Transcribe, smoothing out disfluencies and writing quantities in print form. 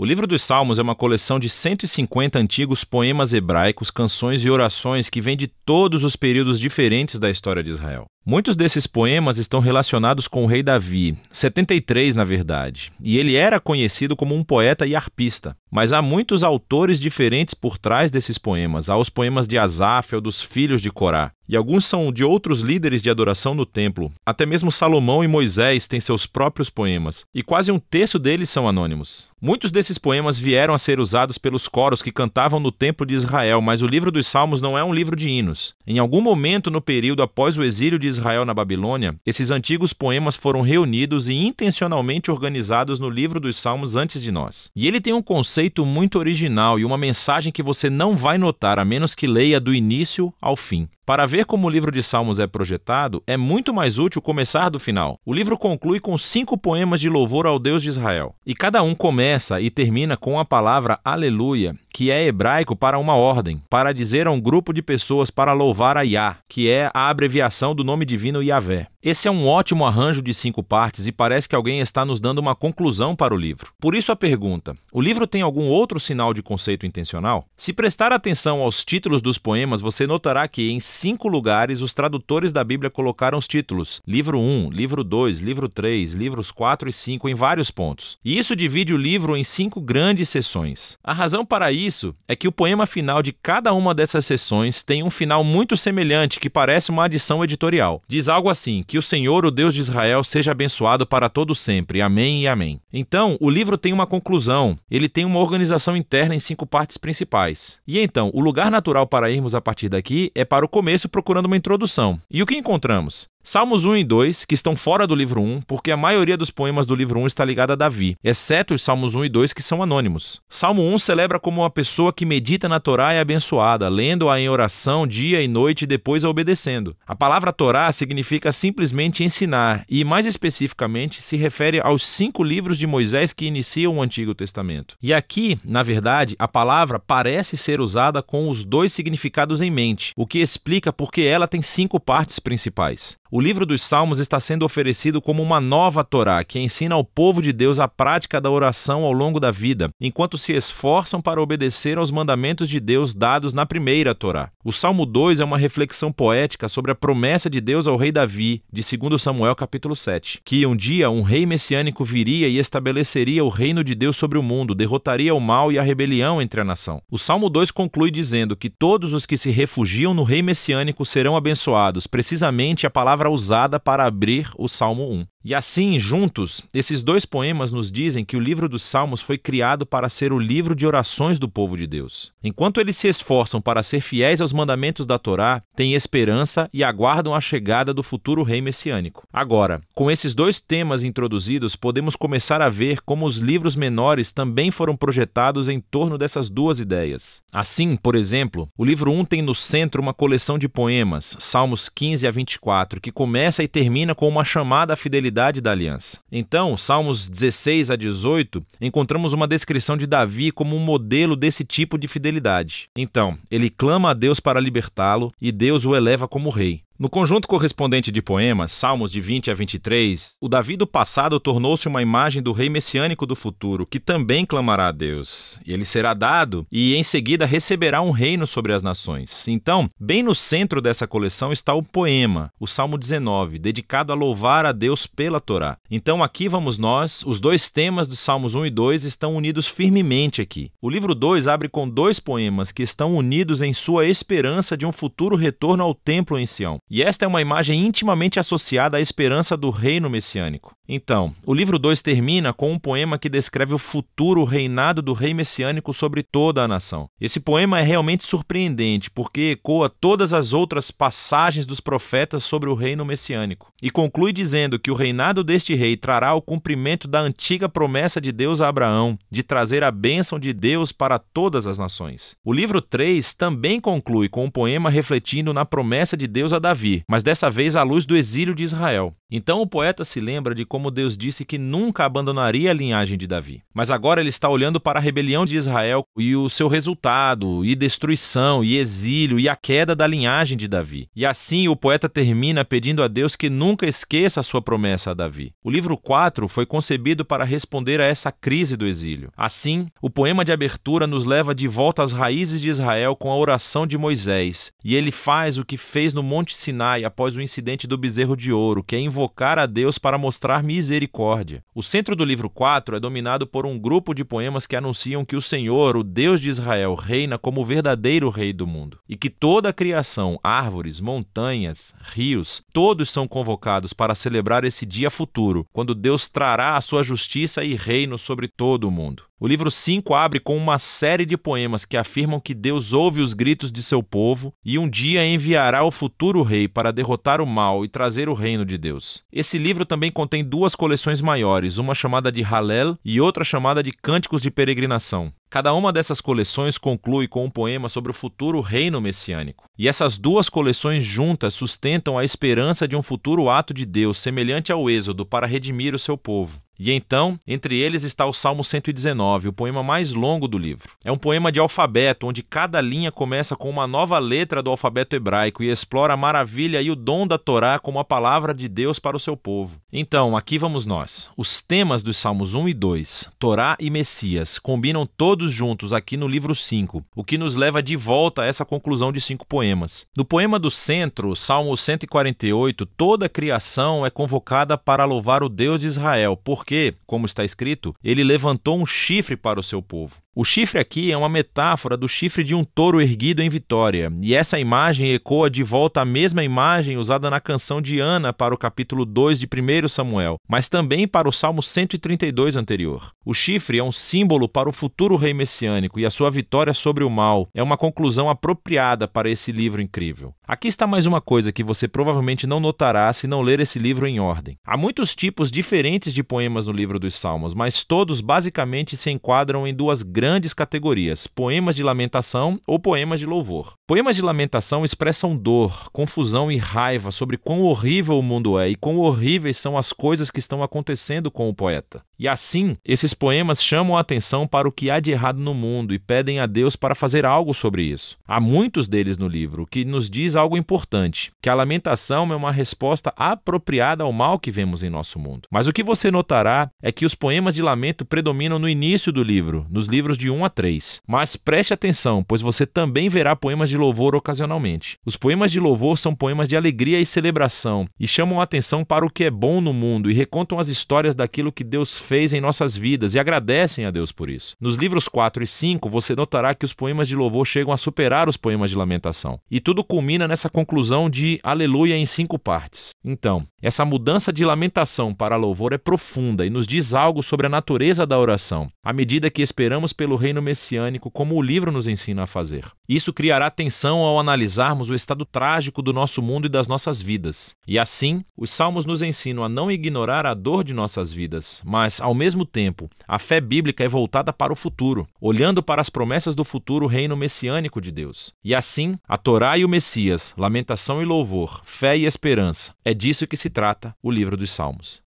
O livro dos Salmos é uma coleção de 150 antigos poemas hebraicos, canções e orações que vêm de todos os períodos diferentes da história de Israel. Muitos desses poemas estão relacionados com o rei Davi, 73 na verdade, e ele era conhecido como um poeta e arpista. Mas há muitos autores diferentes por trás desses poemas. Há os poemas de Asaf ou dos filhos de Corá, e alguns são de outros líderes de adoração no templo. Até mesmo Salomão e Moisés têm seus próprios poemas, e quase um terço deles são anônimos. Muitos desses poemas vieram a ser usados pelos coros que cantavam no templo de Israel, mas o livro dos Salmos não é um livro de hinos. Em algum momento no período após o exílio de Israel na Babilônia, esses antigos poemas foram reunidos e intencionalmente organizados no livro dos Salmos antes de nós. E ele tem um conceito muito original e uma mensagem que você não vai notar a menos que leia do início ao fim. Para ver como o livro de Salmos é projetado, é muito mais útil começar do final. O livro conclui com 5 poemas de louvor ao Deus de Israel. E cada um começa e termina com a palavra aleluia, que é hebraico para uma ordem, para dizer a um grupo de pessoas para louvar a Yah, que é a abreviação do nome divino Yahvé. Esse é um ótimo arranjo de 5 partes e parece que alguém está nos dando uma conclusão para o livro. Por isso a pergunta: o livro tem algum outro sinal de conceito intencional? Se prestar atenção aos títulos dos poemas, você notará que em 5 lugares os tradutores da Bíblia colocaram os títulos livro 1, livro 2, livro 3, livros 4 e 5 em vários pontos. E isso divide o livro em 5 grandes seções. A razão para isso é que o poema final de cada uma dessas seções tem um final muito semelhante que parece uma adição editorial. Diz algo assim: que o Senhor, o Deus de Israel, seja abençoado para todo sempre. Amém e amém. Então, o livro tem uma conclusão. Ele tem uma organização interna em 5 partes principais. E então, o lugar natural para irmos a partir daqui é para o começo procurando uma introdução. E o que encontramos? Salmos 1 e 2, que estão fora do livro 1, porque a maioria dos poemas do livro 1 está ligada a Davi, exceto os Salmos 1 e 2, que são anônimos. Salmo 1 celebra como uma pessoa que medita na Torá é abençoada, lendo-a em oração dia e noite e depois a obedecendo. A palavra Torá significa simplesmente ensinar, e mais especificamente se refere aos 5 livros de Moisés que iniciam o Antigo Testamento. E aqui, na verdade, a palavra parece ser usada com os 2 significados em mente, o que explica porque ela tem 5 partes principais. O livro dos Salmos está sendo oferecido como uma nova Torá, que ensina ao povo de Deus a prática da oração ao longo da vida, enquanto se esforçam para obedecer aos mandamentos de Deus dados na primeira Torá. O Salmo 2 é uma reflexão poética sobre a promessa de Deus ao rei Davi, de 2 Samuel capítulo 7, que um dia um rei messiânico viria e estabeleceria o reino de Deus sobre o mundo, derrotaria o mal e a rebelião entre a nação. O Salmo 2 conclui dizendo que todos os que se refugiam no rei messiânico serão abençoados, precisamente a palavra usada para abrir o Salmo 1. E assim, juntos, esses 2 poemas nos dizem que o livro dos Salmos foi criado para ser o livro de orações do povo de Deus. Enquanto eles se esforçam para ser fiéis aos mandamentos da Torá, têm esperança e aguardam a chegada do futuro rei messiânico. Agora, com esses 2 temas introduzidos, podemos começar a ver como os livros menores também foram projetados em torno dessas 2 ideias. Assim, por exemplo, o livro 1 tem no centro uma coleção de poemas, Salmos 15 a 24, que começa e termina com uma chamada à fidelidade da aliança. Então, Salmos 16 a 18, encontramos uma descrição de Davi como um modelo desse tipo de fidelidade. Então, ele clama a Deus para libertá-lo e Deus o eleva como rei. No conjunto correspondente de poemas, Salmos de 20 a 23, o Davi do passado tornou-se uma imagem do rei messiânico do futuro, que também clamará a Deus. E ele será dado e, em seguida, receberá um reino sobre as nações. Então, bem no centro dessa coleção está o poema, o Salmo 19, dedicado a louvar a Deus pela Torá. Então, aqui vamos nós, os 2 temas dos Salmos 1 e 2 estão unidos firmemente aqui. O livro 2 abre com 2 poemas que estão unidos em sua esperança de um futuro retorno ao templo em Sião. E esta é uma imagem intimamente associada à esperança do reino messiânico. Então, o livro 2 termina com um poema que descreve o futuro reinado do rei messiânico sobre toda a nação. Esse poema é realmente surpreendente, porque ecoa todas as outras passagens dos profetas sobre o reino messiânico. E conclui dizendo que o reinado deste rei trará o cumprimento da antiga promessa de Deus a Abraão, de trazer a bênção de Deus para todas as nações. O livro 3 também conclui com um poema refletindo na promessa de Deus a Davi, mas dessa vez à luz do exílio de Israel. Então o poeta se lembra de como Deus disse que nunca abandonaria a linhagem de Davi. Mas agora ele está olhando para a rebelião de Israel e o seu resultado, e destruição, e exílio, e a queda da linhagem de Davi. E assim o poeta termina pedindo a Deus que nunca esqueça a sua promessa a Davi. O livro 4 foi concebido para responder a essa crise do exílio. Assim, o poema de abertura nos leva de volta às raízes de Israel com a oração de Moisés, e ele faz o que fez no Monte Sinai após o incidente do bezerro de ouro, que é invocar a Deus para mostrar misericórdia. O centro do livro 4 é dominado por um grupo de poemas que anunciam que o Senhor, o Deus de Israel, reina como o verdadeiro rei do mundo, e que toda a criação, árvores, montanhas, rios, todos são convocados para celebrar esse dia futuro, quando Deus trará a sua justiça e reino sobre todo o mundo. O livro 5 abre com uma série de poemas que afirmam que Deus ouve os gritos de seu povo e um dia enviará o futuro rei para derrotar o mal e trazer o reino de Deus. Esse livro também contém duas coleções maiores, uma chamada de Hallel e outra chamada de Cânticos de Peregrinação. Cada uma dessas coleções conclui com um poema sobre o futuro reino messiânico. E essas duas coleções juntas sustentam a esperança de um futuro ato de Deus semelhante ao Êxodo para redimir o seu povo. E então, entre eles está o Salmo 119, o poema mais longo do livro. É um poema de alfabeto, onde cada linha começa com uma nova letra do alfabeto hebraico e explora a maravilha e o dom da Torá como a palavra de Deus para o seu povo. Então, aqui vamos nós. Os temas dos Salmos 1 e 2, Torá e Messias, combinam todos juntos aqui no livro 5, o que nos leva de volta a essa conclusão de 5 poemas. No poema do centro, Salmo 148, toda a criação é convocada para louvar o Deus de Israel, porque, como está escrito, ele levantou um chifre para o seu povo. O chifre aqui é uma metáfora do chifre de um touro erguido em vitória, e essa imagem ecoa de volta a mesma imagem usada na canção de Ana para o capítulo 2 de 1 Samuel, mas também para o Salmo 132 anterior. O chifre é um símbolo para o futuro rei messiânico e a sua vitória sobre o mal é uma conclusão apropriada para esse livro incrível. Aqui está mais uma coisa que você provavelmente não notará se não ler esse livro em ordem. Há muitos tipos diferentes de poemas no livro dos Salmos, mas todos basicamente se enquadram em duas grandes categorias: poemas de lamentação ou poemas de louvor. Poemas de lamentação expressam dor, confusão e raiva sobre quão horrível o mundo é e quão horríveis são as coisas que estão acontecendo com o poeta. E assim, esses poemas chamam a atenção para o que há de errado no mundo e pedem a Deus para fazer algo sobre isso. Há muitos deles no livro, o que nos diz algo importante, que a lamentação é uma resposta apropriada ao mal que vemos em nosso mundo. Mas o que você notará é que os poemas de lamento predominam no início do livro, nos livros de 1 a 3. Mas preste atenção, pois você também verá poemas de louvor ocasionalmente. Os poemas de louvor são poemas de alegria e celebração, e chamam a atenção para o que é bom no mundo e recontam as histórias daquilo que Deus fez em nossas vidas e agradecem a Deus por isso. Nos livros 4 e 5, você notará que os poemas de louvor chegam a superar os poemas de lamentação. E tudo culmina nessa conclusão de aleluia em 5 partes. Então, essa mudança de lamentação para louvor é profunda e nos diz algo sobre a natureza da oração, à medida que esperamos pelo reino messiânico, como o livro nos ensina a fazer. Isso criará tensão ao analisarmos o estado trágico do nosso mundo e das nossas vidas. E assim, os salmos nos ensinam a não ignorar a dor de nossas vidas, mas, ao mesmo tempo, a fé bíblica é voltada para o futuro, olhando para as promessas do futuro reino messiânico de Deus. E assim, a Torá e o Messias, lamentação e louvor, fé e esperança, é disso que se trata o livro dos Salmos.